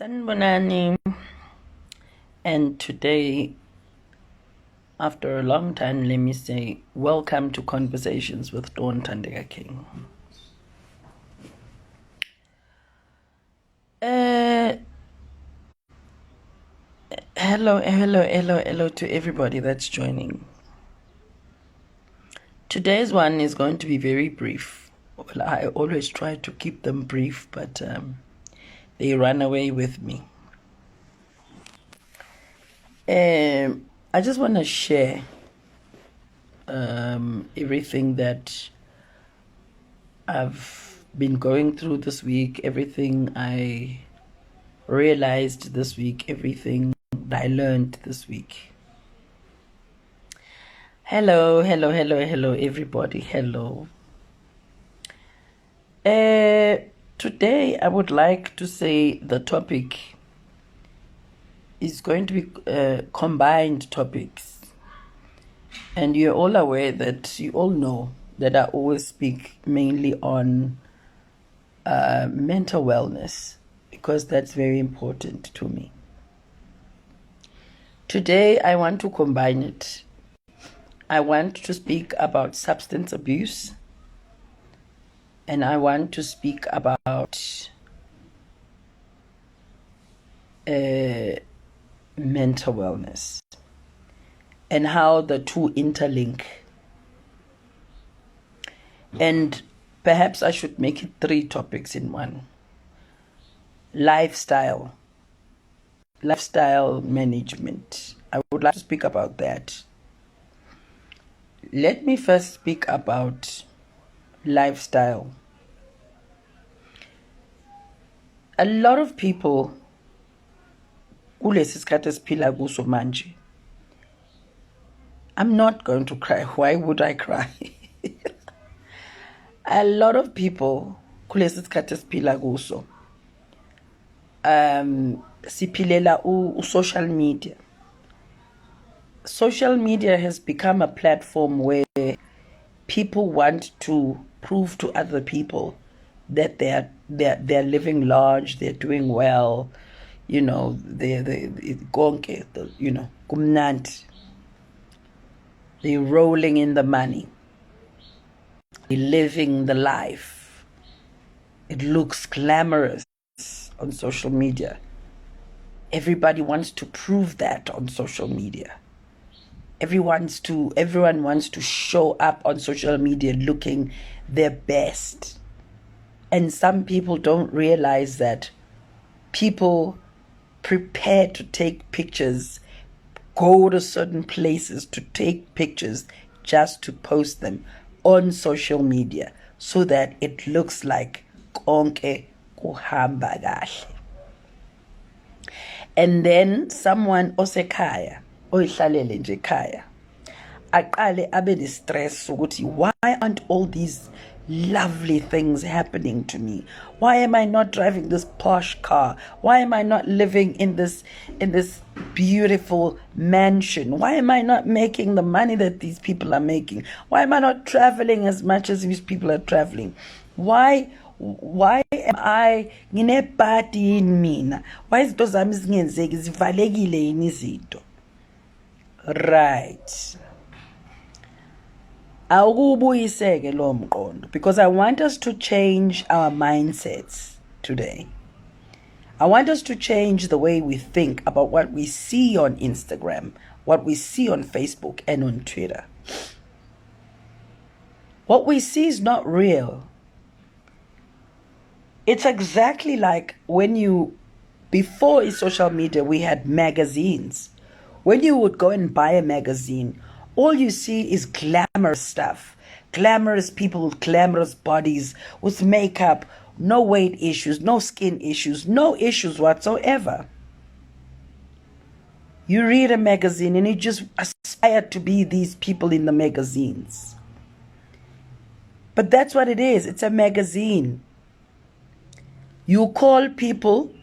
Sanbonani, and today, after a long time, let me say, welcome to Conversations with Dawn Tandega King. Hello to everybody that's joining. Today's one is going to be very brief. Well, I always try to keep them brief, but they run away with me. I just want to share everything that I've been going through this week, everything I realized this week, everything I learned this week. Hello, everybody. Hello. Today, I would like to say the topic is going to be combined topics. And you're all aware that you all know that I always speak mainly on mental wellness because that's very important to me. Today, I want to combine it. I want to speak about substance abuse, and I want to speak about mental wellness and how the two interlink. And perhaps I should make it 3 topics in one. Lifestyle management. I would like to speak about that. Let me first speak about lifestyle. A lot of people kulesi sikhathi esiphila kuso manje. I'm not going to cry. Why would I cry? A lot of people kulesi sikhathi esiphila kuso siphilela social media. Social media has become a platform where people want to prove to other people that they're living large, they're doing well, they're kumnandi. They're rolling in the money. They're living the life. It looks glamorous on social media. Everybody wants to prove that on social media. Everyone wants to show up on social media looking their best. And some people don't realize that people prepare to take pictures, go to certain places to take pictures just to post them on social media so that it looks like konke kuhamba kahle. And then someone osekhaya oyihlalele nje ekhaya aqale abe ne stress ukuthi why aren't all these lovely things happening to me? Why am I not driving this posh car? Why am I not living in this beautiful mansion? Why am I not making the money that these people are making? Why am I not traveling as much as these people are traveling? Why am I nginepati in mina? Why izinto zami zingenzeki zivalekile yini izinto? Right. Awukubuyiseke lo mqondo, because I want us to change our mindsets today. I want us to change the way we think about what we see on Instagram, what we see on Facebook and on Twitter. What we see is not real. It's exactly like before social media, we had magazines. When you would go and buy a magazine, all you see is glamorous stuff. Glamorous people with glamorous bodies, with makeup, no weight issues, no skin issues, no issues whatsoever. You read a magazine and you just aspire to be these people in the magazines. But that's what it is. It's a magazine. You call people,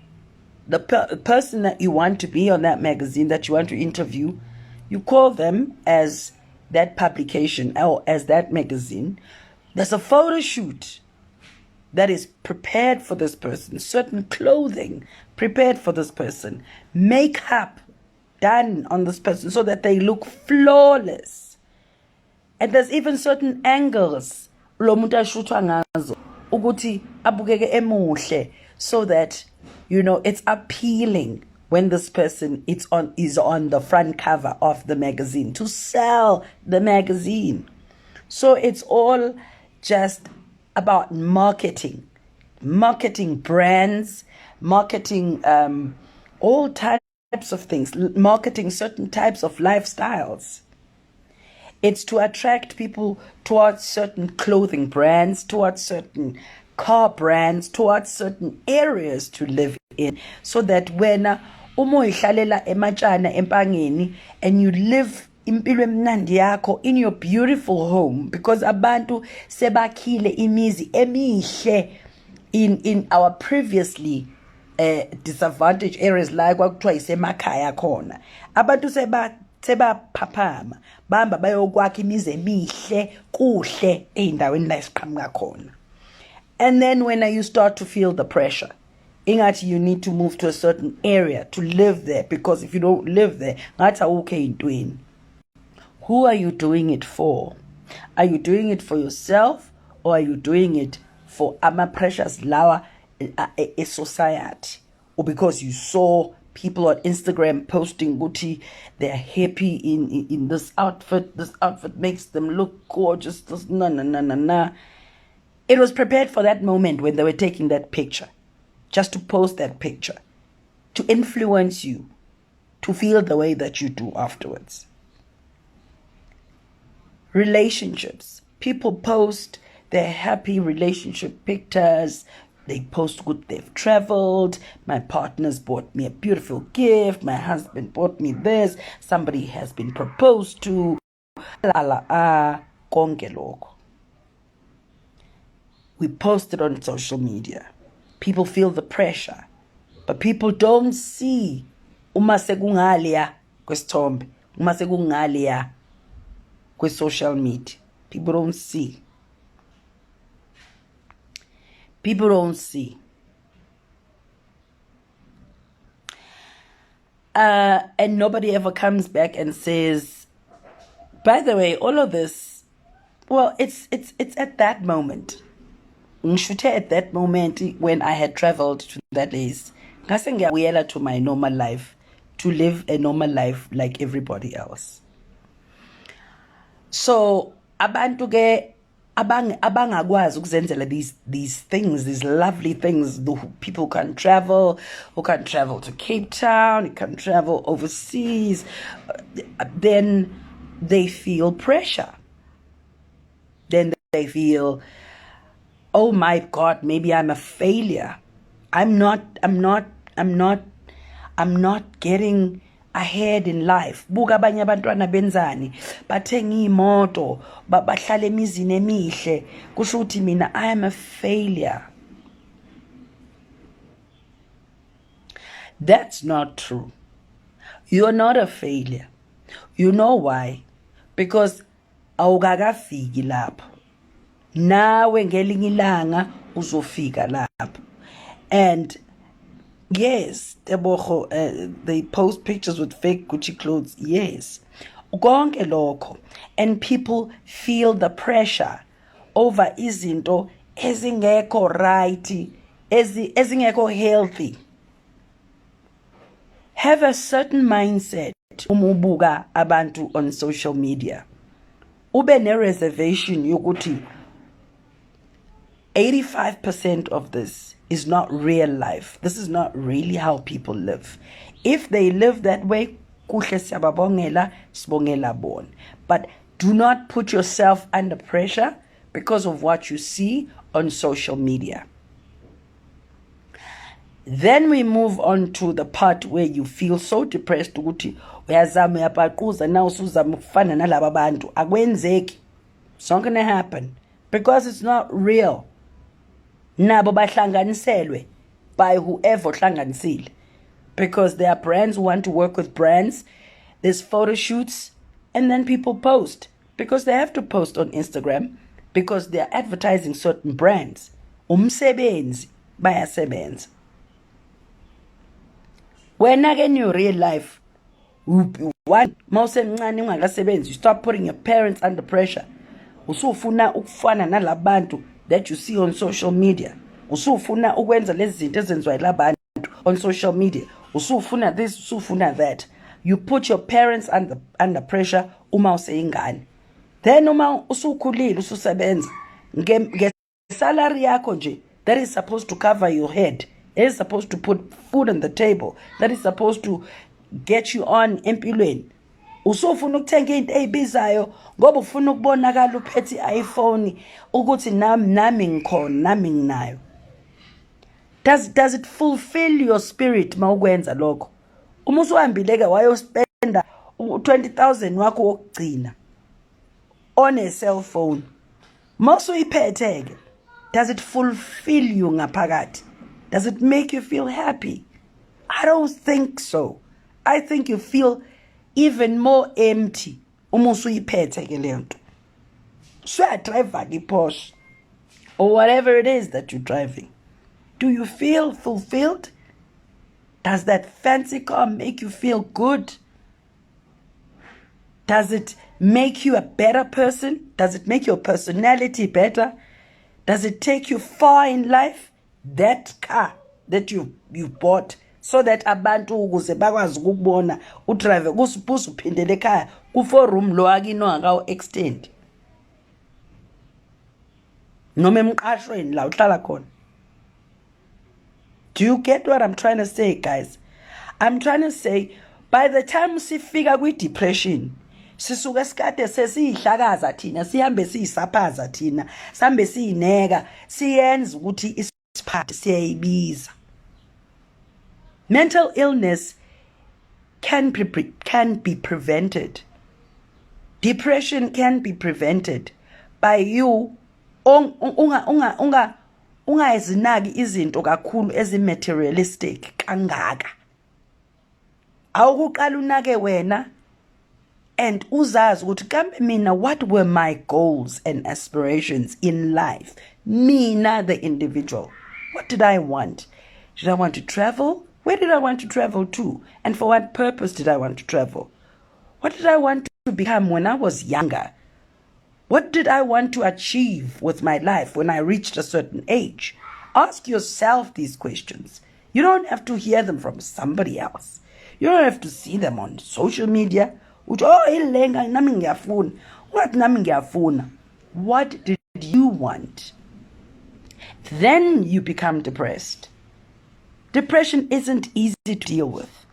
the person that you want to be on that magazine, that you want to interview, you call them as that publication or as that magazine. There's a photo shoot. that is prepared for this person, certain clothing prepared for this person, makeup done on this person so that they look flawless. And there's even certain angles lo muntu ashuthwa ngazo ukuthi abukeke emuhle, so that it's appealing when this person is on the front cover of the magazine to sell the magazine. So it's all just about marketing brands, marketing all types of things, marketing certain types of lifestyles. It's to attract people towards certain clothing brands, towards certain car brands, towards certain areas to live in, so that when umoyihlalela ematshana empangeni and you live impilo emnandi yakho in your beautiful home, because abantu sebakhile imizi emihle in our previously disadvantaged areas, like kwakuthiwa isemakhaya khona, abantu sebaphaphama bamba bayokwakha imizi emihle kuhle ey'ndaweni la esiqhamuka khona. And then when you start to feel the pressure, ingathi you need to move to a certain area to live there, because if you don't live there, ngathi awukho ey'ntweni. Who are you doing it for? Are you doing it for yourself, or are you doing it for precious lawa a society? Or because you saw people on Instagram posting Gucci, they're happy in this outfit makes them look gorgeous, nah. It was prepared for that moment when they were taking that picture, just to post that picture, to influence you to feel the way that you do afterwards. Relationships. People post their happy relationship pictures. They post good, they've traveled. My partner's bought me a beautiful gift. My husband bought me this. Somebody has been proposed to. Konke lokho. We post it on social media. People feel the pressure. But people don't see uma sekungaliya kwesithombe, uma sekungaliya social media. People don't see. People don't see. And nobody ever comes back and says, by the way, all of this, well, it's at that moment. At that moment when I had traveled to that place, ngase ngiyabuyela to my normal life, to live a normal life like everybody else. So abantu ke abangakwazi ukuzenzela these things, these lovely things. People can travel, who can travel to Cape Town, you can travel overseas, then they feel pressure. Then they feel, oh my God, maybe I'm a failure. I'm not getting ahead in life. Buka abanye abantwana benzani, bathenga imoto, bahlala emizini emihle, kusho ukuthi mina I am a failure. That's not true. You're not a failure. You know why? Because awukakafiki lapho. Nawe ngelinye ilanga uzofika lapho. And yes, they post pictures with fake Gucci clothes. Yes. Konke lokho. And people feel the pressure over izinto ezingekho right, ezingekho healthy. Have a certain mindset umubuka abantu on social media. Ube ne reservation yokuthi 85% of this is not real life. This is not really how people live. If they live that way, kuhle siyababongela, sibongela bona. But do not put yourself under pressure because of what you see on social media. Then we move on to the part where you feel so depressed ukuthi uyazama uyapaquza now usuzama ukufana nalaba bantu, akwenzeki. It's not going to happen because it's not real. Nabo bahlanganiselwe by whoever hlanganisile, because there are brands who want to work with brands. There's photo shoots, and then people post because they have to post on Instagram because they're advertising certain brands. umsebenzi bayasebenza. Wena ke in your real life one mawusemncane ungakasebenzi, you start putting your parents under pressure. Usufuna ukufana nalabantu that you see on social media. Usufuna ukwenza lezi zinto ezenziwa yilabantu on social media. Usufuna this, usufuna that. You put your parents under pressure uma useyingane. Then uma usukhulile ususebenza salary yakho nje that is supposed to cover your head, that is supposed to put food on the table, that is supposed to get you on empilweni. Usufuna ukuthenga into ezibizayo ngoba ufuna ukubonakala uphethe iPhone ukuthi nami ngikhona, nami nginayo. Does it fulfill your spirit mawukwenza lokho? Uma usuhambile ke wayospenda 20,000 wakho wokugcina on a cell phone, mawusuyiphethe ke, does it fulfill you ngaphakathi? Does it make you feel happy? I don't think so. I think you feel even more empty uma usuyiphethe ke leyo nto. So I drive a Porsche or whatever it is that you're driving. Do you feel fulfilled? Does that fancy car make you feel good? Does it make you a better person? Does it make your personality better? Does it take you far in life? That car that you bought so that abantu ukuze bakwazi ukubona udrive kusibuza uphindele ekhaya ku4 room lo akino akawo extend. Noma emqashweni la uhlala khona. Do you get what I'm trying to say, guys? I'm trying to say, by the time sifika kwi-depression, sisuke sikade sesiyihlakaza thina, sihambe siyisaphaza thina, sihambe siyineka, siyenza ukuthi isiphathe siyayibiza. Mental illness can be prevented. Depression can be prevented by you ungazinaki izinto kakhulu ezi-materialistic kangaka. Awukuqala unake wena and uzazi ukuthi kambe mina, what were my goals and aspirations in life? Mina, the individual. What did I want? Did I want to travel? Where did I want to travel to? And for what purpose did I want to travel? What did I want to become when I was younger? What did I want to achieve with my life when I reached a certain age? Ask yourself these questions. You don't have to hear them from somebody else. You don't have to see them on social media. What did you want? Then you become depressed. Depression isn't easy to deal with.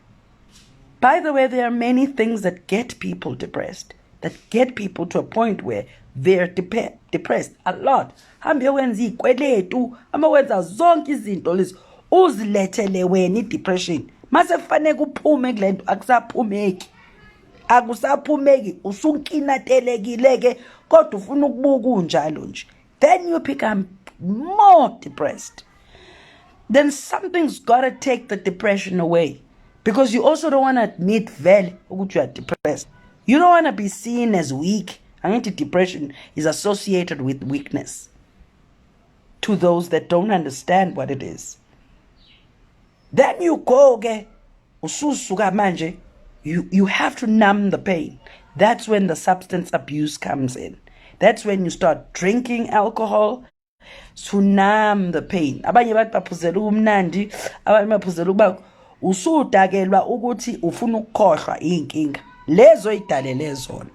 By the way, there are many things that get people depressed, that get people to a point where they're depressed a lot. Hambe wenza ikweletu, ama wenza zonke izinto lezi uzilethele wena depression. Mase kufanele kuphume kulento akusaphumeki. Akusaphumeki, usunkinatelekile kodwa ufuna ukubuka unjalo nje. Then you become more depressed. Then something's got to take the depression away. Because you also don't want to admit that you are depressed. You don't want to be seen as weak. Depression is associated with weakness to those that don't understand what it is. Then you go, you have to numb the pain. That's when the substance abuse comes in. That's when you start drinking alcohol to numb the pain. Abanye bathi baphuzela umnandi, abanye baphuzela ukuba usudakelwa ukuthi ufuna ukukhohlwa inkinga. Lezo idalele zona.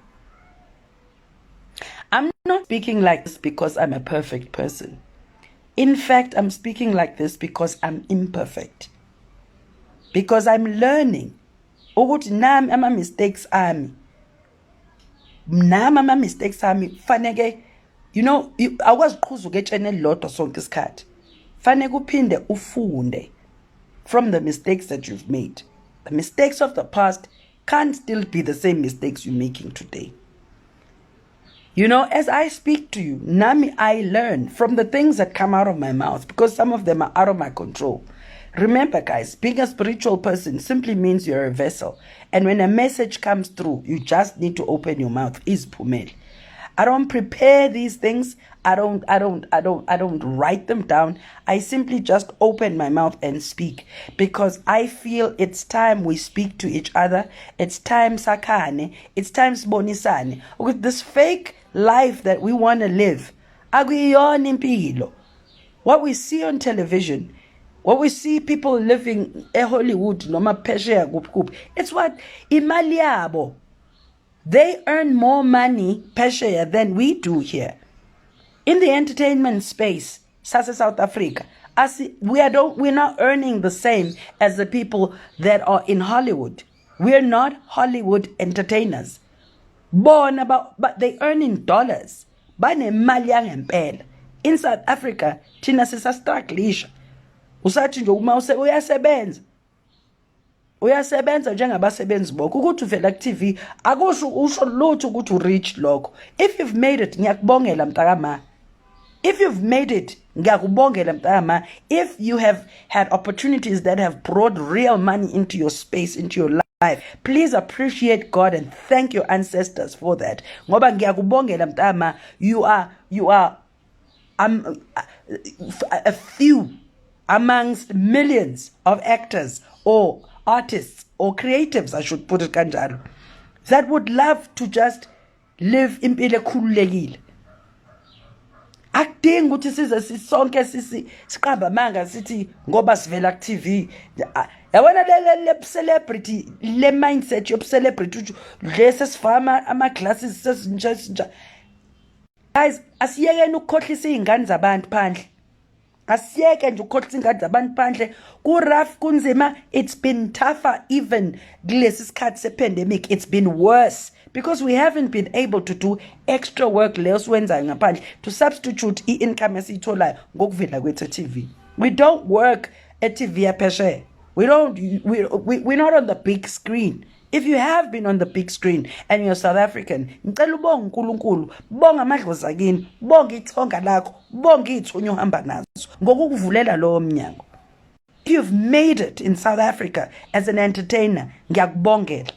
I'm not speaking like this because I'm a perfect person. In fact, I'm speaking like this because I'm imperfect. Because I'm learning. Ukuthi nami ama mistakes ami. Nami ama mistakes ami faneke, awukwazi uqhuza uketshene elilodwa sonke isikhathi. Faneke uphinde ufunde from the mistakes that you've made. The mistakes of the past can't still be the same mistakes you're making today. As I speak to you, nami, I learn from the things that come out of my mouth because some of them are out of my control. Remember, guys, being a spiritual person simply means you're a vessel. And when a message comes through, you just need to open your mouth. Is Pumel. I don't prepare these things. I don't write them down. I simply just open my mouth and speak because I feel it's time we speak to each other. It's time sakane. It's time sibonisane. With this fake life that we want to live, akuyona impilo. What we see on television, what we see people living in Hollywood, noma phesheya kuphi kuphi, it's what imali yabo. They earn more money phesheya than we do here. In the entertainment space, South Africa, we're not earning the same as the people that are in Hollywood. We're not Hollywood entertainers. But they earn in dollars. Banemali yangempela. In South Africa, thina sisastrugglisha. Usathi nje uma uyasebenza njengabasebenzi bonke ukuthi uvela ku-TV akusho usho lutho ukuthi u-rich lokho. If you've made it, ngiyakubongela mntakama. If you've made it, ngiyakubongela mntakama. If you have had opportunities that have brought real money into your space, into your life, please appreciate God and thank your ancestors for that. Ngoba ngiyakubongela mntakama, you are a few amongst millions of actors or artists or creatives, I should put it kanjalo, that would love to just live impilo ekhululekile. Akudingi ukuthi size sisonke siqamba amanga sithi ngoba sivela ku TV. Yabona le celebrity, le mindset yob celebrity lesi sifama ama glasses sesinja. Guys, asiyekeni ukukhohlisa izingane zabantu phandle. Asiyeke nje ukukhohlisa izingane zabantu phandle. Ku rough kunzima. It's been tougher even kulesi sikhathi sepandemic. It's been worse because we haven't been able to do extra work leyo siwenzayo ngaphandle to substitute i-income esiyitholayo ngokuvela kwethu TV. We don't work at TV yaphesheya. We're not on the big screen. If you have been on the big screen and you're South African, ngicela ubonge uNkulunkulu, bonga amadlozi akini, bonga ithonga lakho, bonga ithunya ohamba nazo ngokukuvulela lo mnyango. If you've made it in South Africa as an entertainer, ngiyakubongela.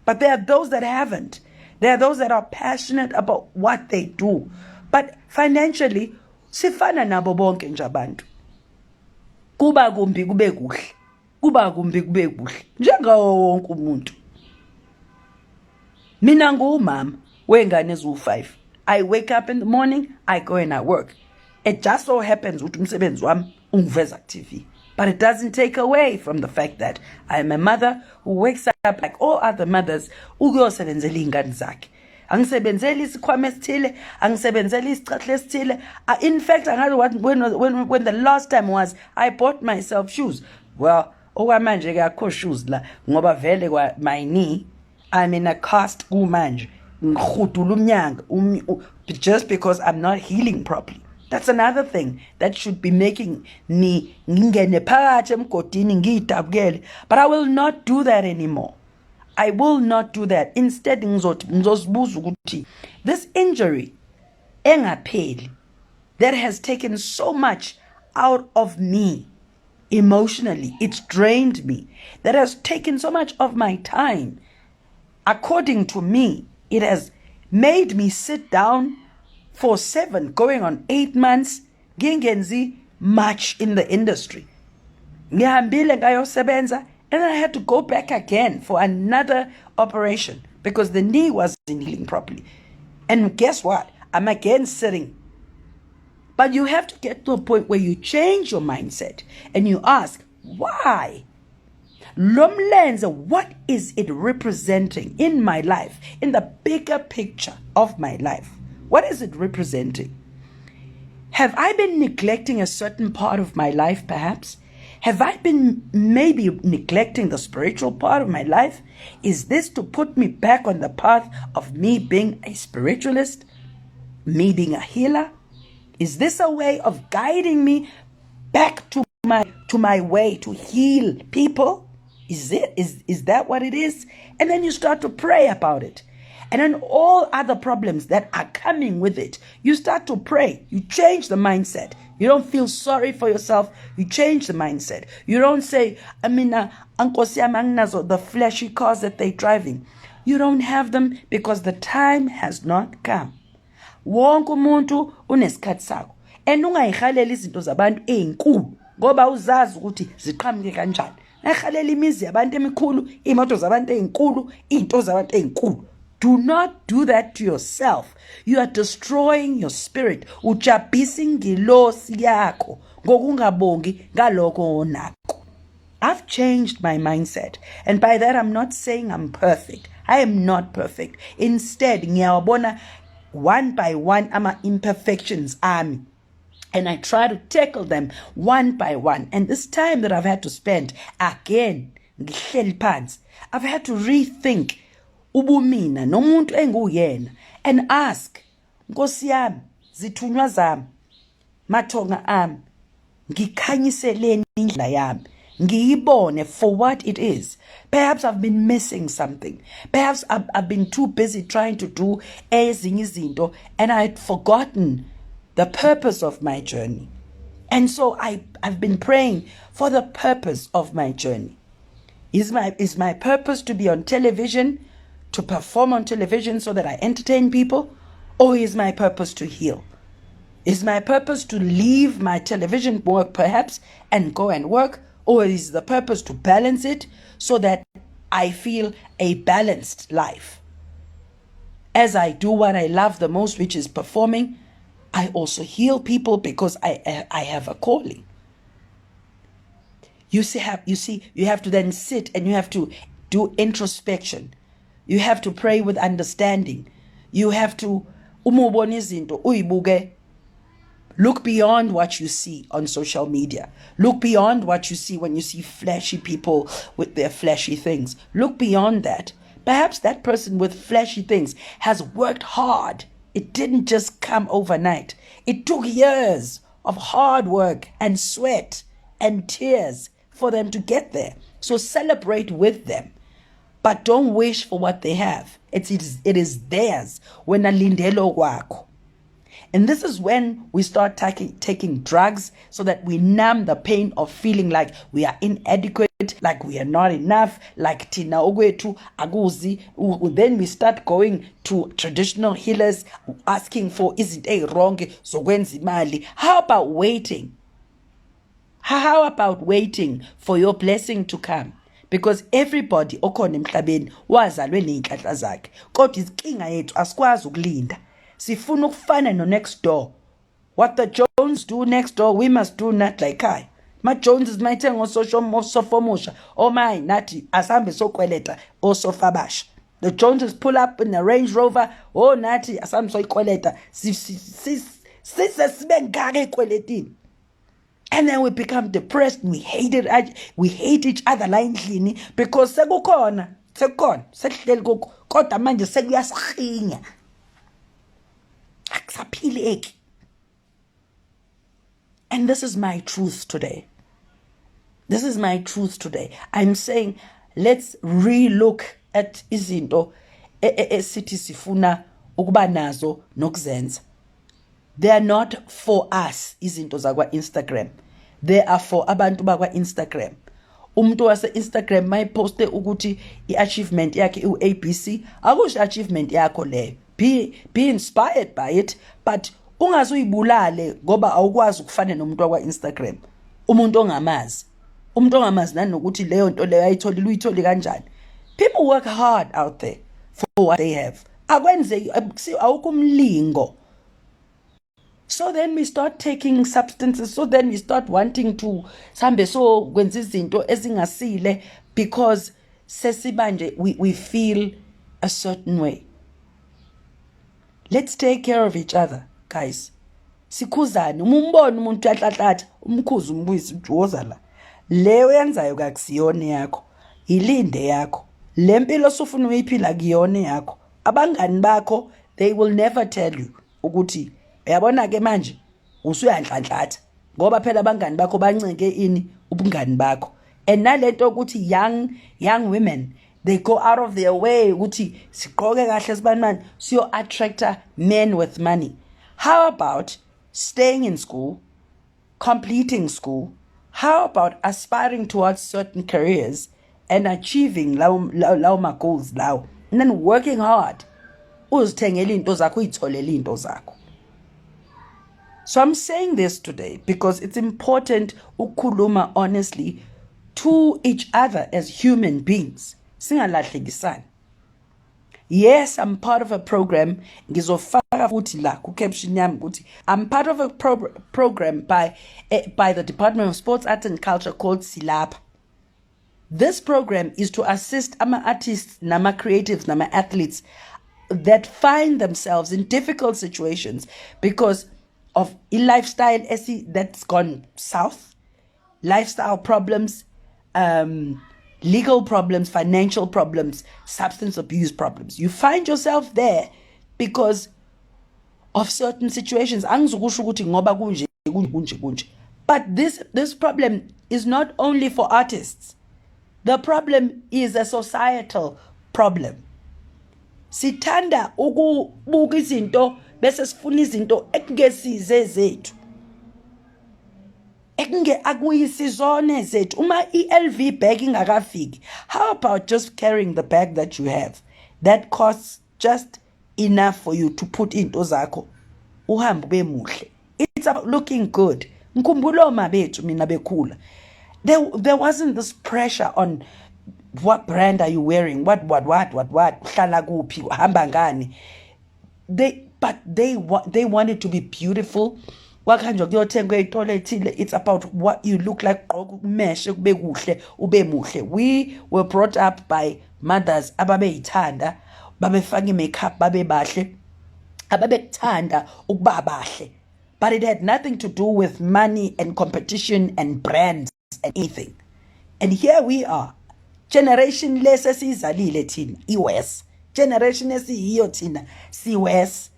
But there are those that haven't. There are those that are passionate about what they do. But financially, sifana nabo bonke nje abantu. Kuba kumbi kube kuhle. Kuba kumbi kube kuhle. Njengawo wonke umuntu. Mina ngumama wengane eziwu5. I wake up in the morning, I go and I work. It just so happens ukuthi umsebenzi wami ungiveza ku TV. But it doesn't take away from the fact that I am a mother who wakes up like all other mothers ukuyosebenzela izingane zakhe. Angisebenzeli isikhwama esithile, angisebenzeli isicathulo esithile. In fact, when the last time was I bought myself shoes. Well, okwamanje ke akho shoes la ngoba vele kwa my knee I'm in a cast kumanje. Ngihudula umnyanga just because I'm not healing properly. That's another thing that should be making me ngingene phakathi emgodini ngidabukele. But I will not do that anymore. I will not do that. Instead ngizozibuza ukuthi this injury engapheli that has taken so much out of me emotionally, it's drained me, that has taken so much of my time. According to me, it has made me sit down for 7 going on 8 months ngingenzi much in the industry. Ngihambile ngayosebenza and I had to go back again for another operation because the knee wasn't healing properly. And guess what? I'm again sitting. But you have to get to a point where you change your mindset and you ask, why? Lomlenze, what is it representing in my life, in the bigger picture of my life? What is it representing? Have I been neglecting a certain part of my life, perhaps? Have I been maybe neglecting the spiritual part of my life? Is this to put me back on the path of me being a spiritualist? Me being a healer? Is this a way of guiding me back to my way to heal people? Is that what it is? And then you start to pray about it. And then all other problems that are coming with it, you start to pray. You change the mindset. You don't feel sorry for yourself. You change the mindset. You don't say, the flashy cars that they're driving. You don't have them because the time has not come. wonke umuntu unesikhathi sakho and ungayihalela izinto zabantu ezinkulu ngoba uzazi ukuthi ziqhamuke kanjani. Nayihalela imizi yabantu emikhulu, imoto zabantu ezinkulu, izinto zabantu ezinkulu. Do not do that to yourself. You are destroying your spirit. Ujabhisa ingilosi yakho ngokungabongi ngalokho onakho. I've changed my mindset. And by that, I'm not saying I'm perfect. I am not perfect. Instead, ngiyawabona one by one ama imperfections ami. And I try to tackle them one by one. And this time that I've had to spend, again, ngihleli phansi, I've had to rethink ubumina nomuntu enguyena and ask, Nkosi yami, zithunywa zami, mathonga ami, ngikhanyiseleni indlela yami, ngiyibone for what it is. Perhaps I've been missing something. Perhaps I've been too busy trying to do ezinye izinto and I had forgotten the purpose of my journey. And so I've been praying for the purpose of my journey. Is my purpose to be on television, to perform on television so that I entertain people? Or is my purpose to heal? Is my purpose to leave my television work perhaps and go and work? Or is the purpose to balance it so that I feel a balanced life? As I do what I love the most, which is performing, I also heal people because I have a calling. You have to then sit and you have to do introspection. You have to pray with understanding. You have to look beyond what you see on social media. Look beyond what you see when you see flashy people with their flashy things. Look beyond that. Perhaps that person with flashy things has worked hard. It didn't just come overnight. It took years of hard work and sweat and tears for them to get there. So celebrate with them. But don't wish for what they have. It is theirs. When alindelo kwakho. And this is when we start taking drugs so that we numb the pain of feeling like we are inadequate, like we are not enough, like tina ogwetu aguzi. Then we start going to traditional healers asking for, is it wrong? So when's imali? How about waiting? How about waiting for your blessing to come? Because everybody okhona emhlabeni wazalwe ney'nhlanhla zakhe. Kodwa izinkinga yethu asikwazi ukulinda. Sifuna ukufana no next door. What the Jones do next door, we must do not like I. Ma Jones mayithenga osofomusha. Oh my, nathi asambe sokweleta osofabasha. The Joneses pull up in the Range Rover. Oh nathi asambe soyikweleta. Sisesibe ngaka ekweletini. And then we become depressed and we hate each other la endlini because sekukhona sekuhleli kokho kodwa manje sekuyasihinya akusaphileki. And this is my truth today. This is my truth today. I'm saying let's relook at izinto esithi sifuna ukuba nazo nokuzenza. They are not for us izinto zakwa Instagram. They are for abantu bakwa Instagram. Umuntu wase Instagram mayiposte ukuthi i-achievement yakhe u-ABC, akusho achievement yakho leyo. Be inspired by it, but ungazuyibulale ngoba awukwazi ukufana nomuntu wakwa Instagram. Umuntu ongamazi nanokuthi leyo nto leyo ayitholile uyitholi kanjani. People work hard out there for what they have. Akwenze awukumlingo. So then we start taking substances. So then we start wanting to sambe so kwenza izinto ezingasile because sesibanje we feel a certain way. Let's take care of each other, guys. Sikhuzane, umbone umuntu yahlathatha, umkhuzi umbuyisa ujoza la. Leyo yenzayo kakusiyone yakho. Ilinde yakho. Lempilo sofuna uyiphila kuyone yakho. Abangani bakho, they will never tell you ukuthi uyabona ke manje usuyahlanhlatha ngoba phela abangani bakho banceke ini ubungani bakho. And nalento ukuthi young women, they go out of their way ukuthi siqoke kahle sibanani siyo attractor men with money. How about staying in school, completing school? How about aspiring towards certain careers and achieving law goals now, and then working hard uzithengele into zakho uyitholele into zakho. So I'm saying this today because it's important ukukhuluma honestly to each other as human beings. Singalahlekisani. Yes, I'm part of a program. Ngizofaka futhi la ku caption yami ukuthi I'm part of a program by the Department of Sports, Arts and Culture called Silapha. This program is to assist ama artists, nama creatives, nama athletes that find themselves in difficult situations because of a lifestyle that's gone south, lifestyle problems, legal problems, financial problems, substance abuse problems. You find yourself there because of certain situations. But this problem is not only for artists. The problem is a societal problem. Sithanda ukubuka izinto bese sifuna izinto ekungesize zethu. Akuyisizone zethu. Uma LV bag ingakafiki, how about just carrying the bag that you have that costs just enough for you to put into zakho uhambe ube muhle? It's about looking good. Ngikhumbula oma bethu mina bekhula. There wasn't this pressure on what brand are you wearing, what uhlala kuphi, uhamba ngani. They wanted to be beautiful. It's about what you look like. We were brought up by mothers ababeyithanda, babefaka makeup, babebahle, ababekuthanda ukuba bahle. But it had nothing to do with money and competition and brands and anything. And here we are. Generation less esizalile thina iwes. Generation esiyiyo thina siwes.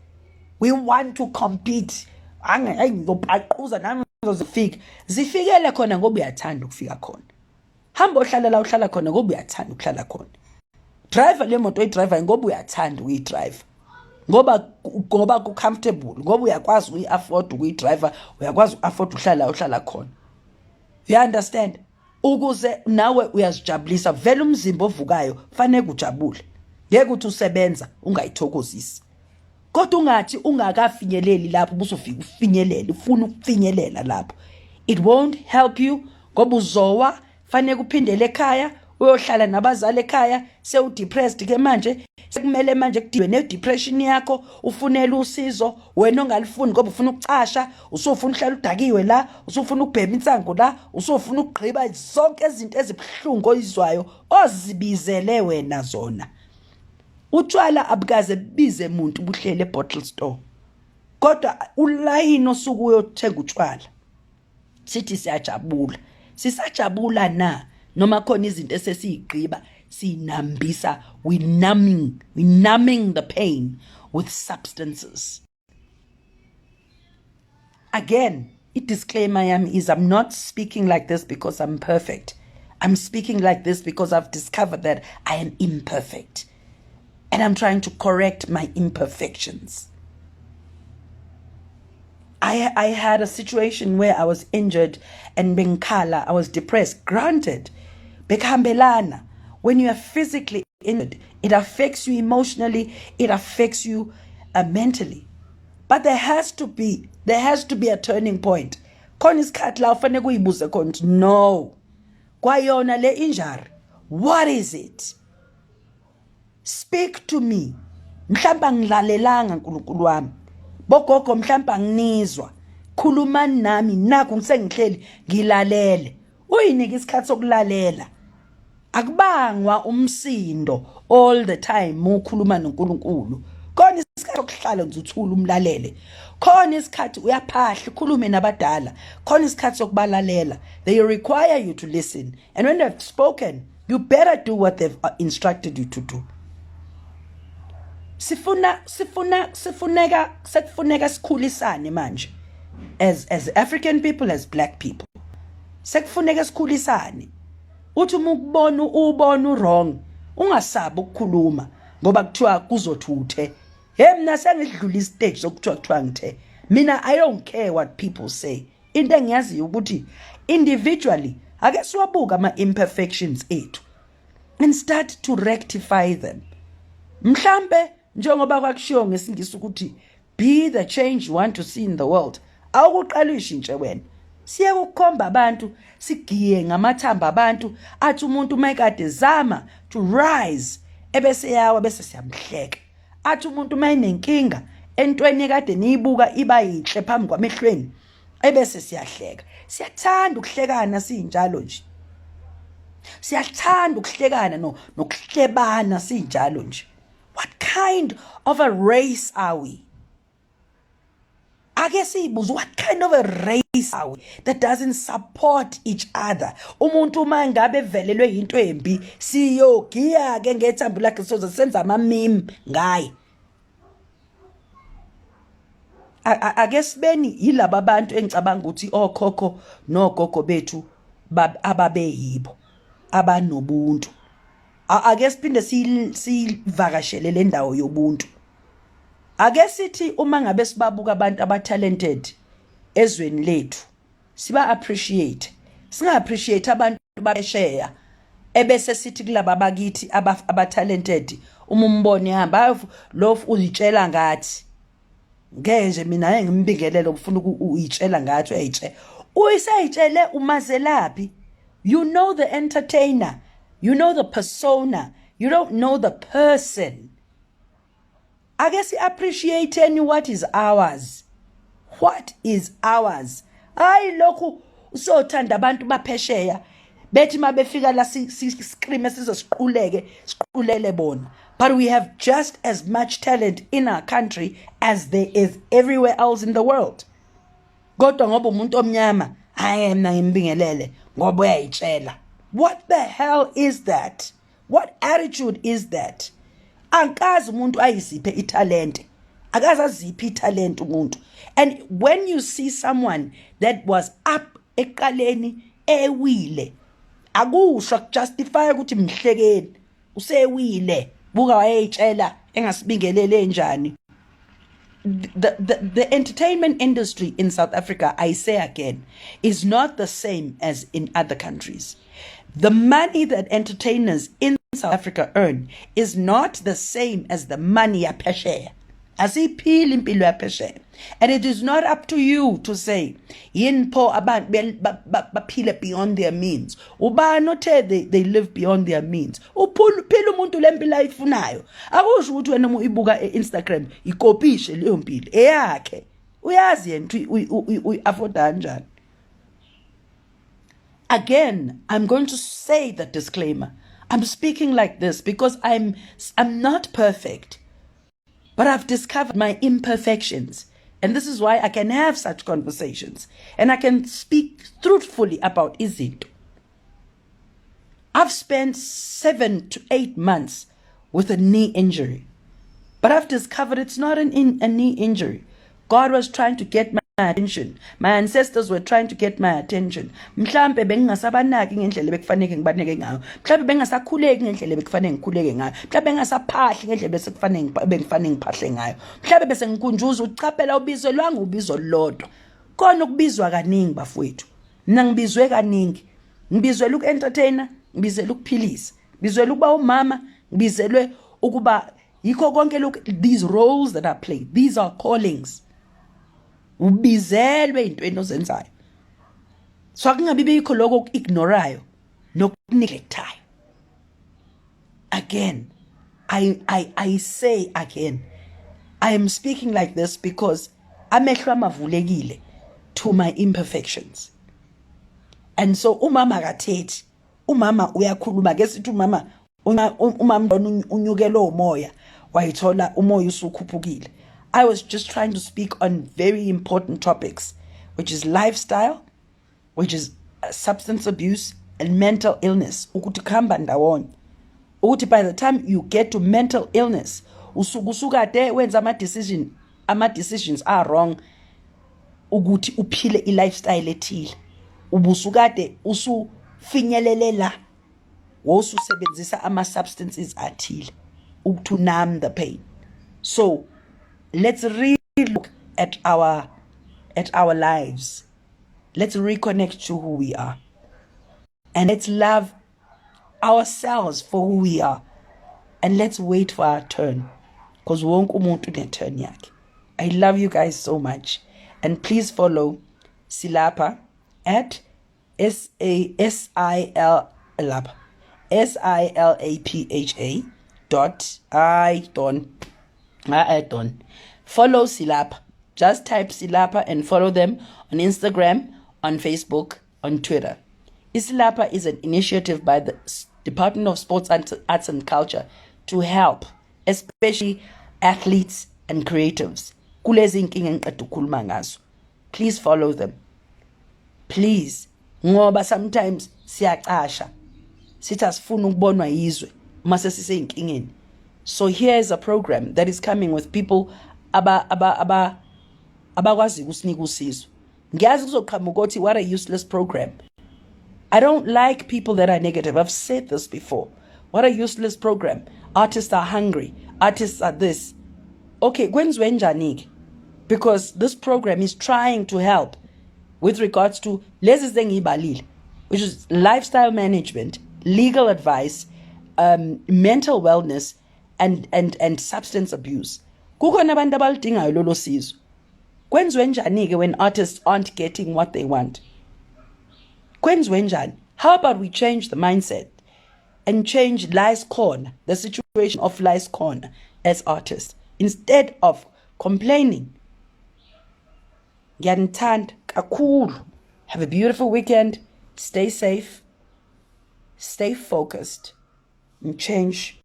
We want to compete. Ngizobaqhuza nami ngizozifika. Zifikele khona ngoba uyathanda ukufika khona. Hamba ohlala la uhlala khona ngoba uyathanda ukuhlala khona. Driver le moto oyidriver ngoba uyathanda ukuyidrive. Ngoba ku comfortable, ngoba uyakwazi uyi-afford ukuyidriver, uyakwazi uku-afford uhlala khona. You understand? Ukuze nawe uyazijabulisa vele umzimba ovukayo fanele ujabule. Ngeke uthi usebenza ungayithokozisi. Kodwa ungathi ungakafinyeleli lapho busufika ufinyelele, ufuna ukufinyelela lapho. It won't help you ngoba uzowa, fanele kuphindele ekhaya, uyohlala nabazali ekhaya, sewudepressed ke manje, sekumele manje kudilwe ne-depression yakho, ufunela usizo, wena ongalifuni ngoba ufuna ukucasha, usufuna uhlala udakiwe la, usufuna ukubhema insango la, usufuna ukugqiba zonke izinto ezibhlungu oyizwayo ozibizele wena zona. Utshwala abukaze bize umuntu ubuhlele bottle store. Kodwa ulayini osuku uyothenga utshwala. Sithi siyajabula. Sisajabula na noma khona izinto esesiyigqiba sinambisa, we numbing the pain with substances. Again, disclaimer is I'm not speaking like this because I'm perfect. I'm speaking like this because I've discovered that I am imperfect. And I'm trying to correct my imperfections. I had a situation where I was injured and benkhala, I was depressed. Granted, bekhambelana. When you are physically injured, it affects you emotionally, it affects you mentally. But there has to be a turning point. Khona isikhathi la ufanele kuyibuze khona, no. Kwayona le injury, what is it? Speak to me. Mhlamba ngilalelanga uNkulunkulu wami. Bogogo mhlamba nginizwa. Khulumani nami naku ngisengihleli ngilalele. Uyinike isikhathi sokulalela. Akubangwa umsindo all the time ukhuluma noNkulunkulu. Khona isikhathi sokuhlala ngizuthula umlalele. Khona isikhathi uyaphahla ukhulume nabadala. Khona isikhathi sokubalalela. They require you to listen. And when they've spoken, you better do what they've instructed you to do. Sekufuneka sikhulisane manje as African people, as black people. Sekufuneka sikhulisane. Uthi uma ubona wrong, ungasabi ukukhuluma ngoba kuthiwa kuzothuthe. Mina sengidlula istage sokuthiwa ngithe. Mina I don't care what people say. Into engiyaziyo ukuthi individually ake siwabuka ama imperfections ethu and start to rectify them. Mhlambe njengoba kwakushiwo ngesingisi ukuthi be the change you want to see in the world. Awukuqala ushintshe wena. Siye ukukhomba abantu, sigiye ngamathamba abantu, athi umuntu mayekade zama to rise, ebese yawa bese siyamhleka. Athi umuntu mayinenkinga entweni ekade niyibuka iba yinhle phambi kwamehlweni, ebese siyahleka. Siyathanda ukuhlekana sinjalo nje. Siyathanda ukuhlekana nokuhlebana sinjalo nje. What kind of a race are we? Ake sibuze, what kind of a race are we that doesn't support each other? Umuntu uma ngabe evelelwe into embi, siyogiya ke ngethambo lakhe soze senza ama-meme ngaye. Ake sibeni yilaba abantu engicabanga ukuthi okhokho nogogo bethu ababeyibo abanobuntu. Ake siphinde sivakashele le ndawo yobuntu. Ake sithi uma ngabe sibabuka abantu abatalented ezweni lethu, siba appreciate. Singa appreciate abantu basheya, ebese sithi kulaba bakithi abatalented, uma umbone ehamba lo uzitshela ngathi. Ngenje mina ngimbingelele ufuna uyitshela ngathi uyayitshela. Uyisayitshele umazelaphi? You know the entertainer, you know the persona, you don't know the person. I guess appreciate what is ours. What is ours? Hayi lokhu usothanda abantu baphesheya bethi mabefika la scream siqulele bona. But we have just as much talent in our country as there is everywhere else in the world. Kodwa ngoba umuntu omnyama hayi mina ngimbingelele ngoba uyayitshela. What the hell is that? What attitude is that? Ankazi umuntu ayisiphe italente. Akazi aziphi italente umuntu. And when you see someone that was up eqaleni ewile, akusho justify ukuthi mhlekeni usewile buka wayeyitshela engasibingelele njani. The entertainment industry in South Africa, I say again, is not the same as in other countries. The money that entertainers in South Africa earn is not the same as the money ya phesheya. Asiphili impilo ya phesheya. And it is not up to you to say yinpho abantu baphile beyond their means. Ubani othe they live beyond their means. Uphila umuntu lempilo ayifunayo. Akusho ukuthi wena uyibuka e-Instagram ikopishe leyo mpilo eyakhe. Uyazi yena uyi-afford kanjani. Again, I'm going to say the disclaimer. I'm speaking like this because I'm not perfect, but I've discovered my imperfections. And this is why I can have such conversations and I can speak truthfully about izinto. I've spent 7 to 8 months with a knee injury, but I've discovered it's not a knee injury. God was trying to get my attention. My ancestors were trying to get my attention. Mhlambe bengingasabanaki ngendlela bekufanele ngibaneke ngayo. Mhlambe bengasakhuleki ngendlela bekufanele ngikhuleke ngayo. Mhlambe bengasaphahli ngendlela besekufanele ngiphahle ngayo. Mhlambe bese ngikunjuza uchaphela ubizo lwanga ubizo lodwa. Khona ukubizwa kaningi bafowethu. Mina ngibizwe kaningi. Ngibizwela uku-entertainer, ngibizela ukuphilisa. Ngibizwela ukuba umama, ngibizelwe ukuba yikho konke lokhu, these roles that I play, these are callings. Ubizelwe intweni ozenzayo. So akungabi bikho lokho ukignorayo nokuneglectayo. Again, I say again, I am speaking like this because amehlo amavulekile to my imperfections. And so umama akathethi, umama uyakhuluma ke sithi umama unyukela umoya wayithola umoya usukhuphukile. I was just trying to speak on very important topics, which is lifestyle, which is substance abuse and mental illness. Ukuthi khamba ndawonye. Ukuthi by the time you get to mental illness, usukade wenza ama-decisions are wrong ukuthi uphile i-lifestyle ethile. Ubusukade usufinyelelela wosusebenzisa ama-substances athile to numb the pain. So let's really look at our lives. Let's reconnect to who we are. And let's love ourselves for who we are. And let's wait for our turn. because wonke umuntu une-turn yakhe. I love you guys so much, and please follow Silapha at SILAPHA .I follow Silapha. Just type Silapha and follow them on Instagram, on Facebook, on Twitter. Silapha is an initiative by the Department of Sports, Arts and Culture to help, especially athletes and creatives. Please follow them. Please. Ngoba sometimes siyaqasha. Sithi asifuna ukubonwa yizwe mase sisey'nkingeni. So here is a program that is coming with people abakwazi ukusinika usizo. Ngiyazi kuzoqhamuka ukuthi what a useless program. I don't like people that are negative. I've said this before. What a useless program. Artists are hungry. Artists are this. Okay, kwenziwe njani? Because this program is trying to help with regards to lezi zengibalile, which is lifestyle management, legal advice, mental wellness, and substance abuse. Kukhona abantu abalidingayo lolo sizo. Kwenziwe njani when artists aren't getting what they want? Kwenziwe njani? How about we change the mindset and change Life's Corner, the situation of Life's Corner as artists, instead of complaining? Ngiyanithanda kakhulu. Have a beautiful weekend. Stay safe. Stay focused. And change